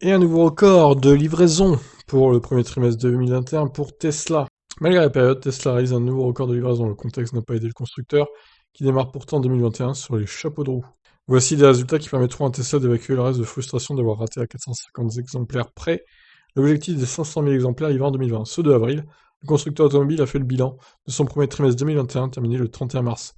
Et un nouveau record de livraison pour le premier trimestre 2021 pour Tesla. Malgré la période, Tesla réalise un nouveau record de livraison. Le contexte n'a pas aidé le constructeur, qui démarre pourtant en 2021 sur les chapeaux de roue. Voici des résultats qui permettront à Tesla d'évacuer le reste de frustration d'avoir raté à 450 exemplaires près l'objectif des 500 000 exemplaires livrés en 2020. Ce 2 avril, le constructeur automobile a fait le bilan de son premier trimestre 2021 terminé le 31 mars.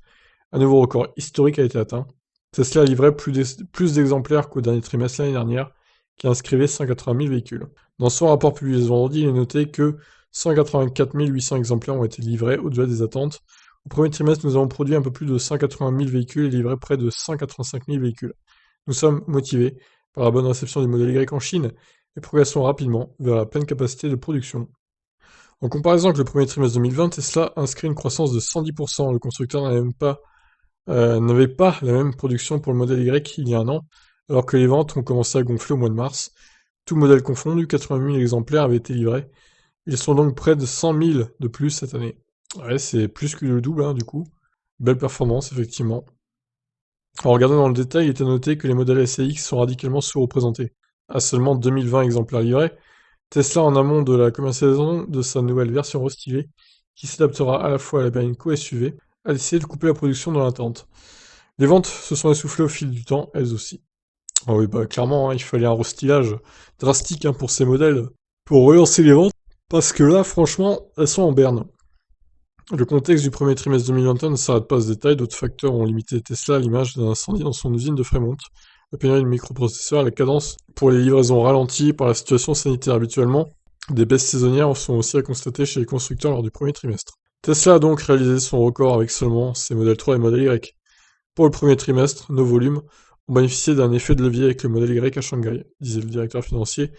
Un nouveau record historique a été atteint. Tesla a livré plus d'exemplaires qu'au dernier trimestre l'année dernière, qui inscrivait 180 000 véhicules. Dans son rapport publié ce vendredi, il est noté que 184 800 exemplaires ont été livrés au-delà des attentes. Au premier trimestre, nous avons produit un peu plus de 180 000 véhicules et livré près de 185 000 véhicules. Nous sommes motivés par la bonne réception du modèle Y en Chine et progressons rapidement vers la pleine capacité de production. En comparaison avec le premier trimestre 2020, Tesla inscrit une croissance de 110%. Le constructeur n'avait pas la même production pour le modèle Y il y a un an, alors que les ventes ont commencé à gonfler au mois de mars. Tout modèle confondu, 80 000 exemplaires avaient été livrés. Ils sont donc près de 100 000 de plus cette année. Ouais, c'est plus que le double, hein, du coup. Belle performance, effectivement. En regardant dans le détail, il était noté que les modèles S et X sont radicalement sous-représentés. À seulement 2020 exemplaires livrés, Tesla en amont de la commercialisation de sa nouvelle version restylée, qui s'adaptera à la fois à la berline co-SUV, a décidé de couper la production dans l'attente. Les ventes se sont essoufflées au fil du temps, elles aussi. Ah oui, bah clairement, hein, il fallait un restylage drastique hein, pour ces modèles, pour relancer les ventes, parce que là, franchement, elles sont en berne. Le contexte du premier trimestre 2021 ne s'arrête pas à ce détail, d'autres facteurs ont limité Tesla à l'image d'un incendie dans son usine de Fremont. La pénurie de microprocesseurs, la cadence pour les livraisons ralenties par la situation sanitaire habituellement, des baisses saisonnières sont aussi à constater chez les constructeurs lors du premier trimestre. Tesla a donc réalisé son record avec seulement ses modèles 3 et modèle Y. Pour le premier trimestre, nos volumes ont bénéficié d'un effet de levier avec le modèle Y à Shanghai, disait le directeur financier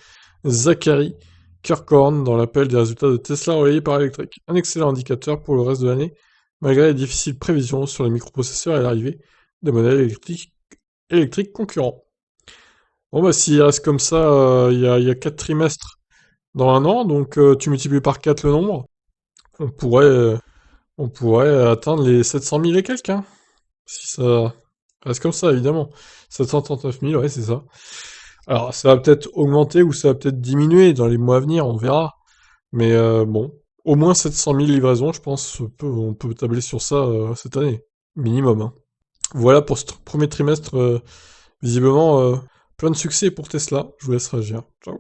Zachary Kirkhorn dans l'appel des résultats de Tesla relayés par Electrek. Un excellent indicateur pour le reste de l'année, malgré les difficiles prévisions sur les microprocesseurs et l'arrivée des modèles électriques concurrents. Bon bah s'il reste comme ça, il y a 4 trimestres dans un an, donc tu multiplies par 4 le nombre, on pourrait, euh, on pourrait atteindre les 700 000 et quelques, hein, si ça reste comme ça, évidemment. 739 000, ouais, c'est ça. Alors, ça va peut-être augmenter ou ça va peut-être diminuer dans les mois à venir, on verra. Mais bon, au moins 700 000 livraisons, je pense, on peut tabler sur ça cette année, minimum, hein. Voilà pour ce premier trimestre, visiblement, plein de succès pour Tesla. Je vous laisse réagir. Ciao.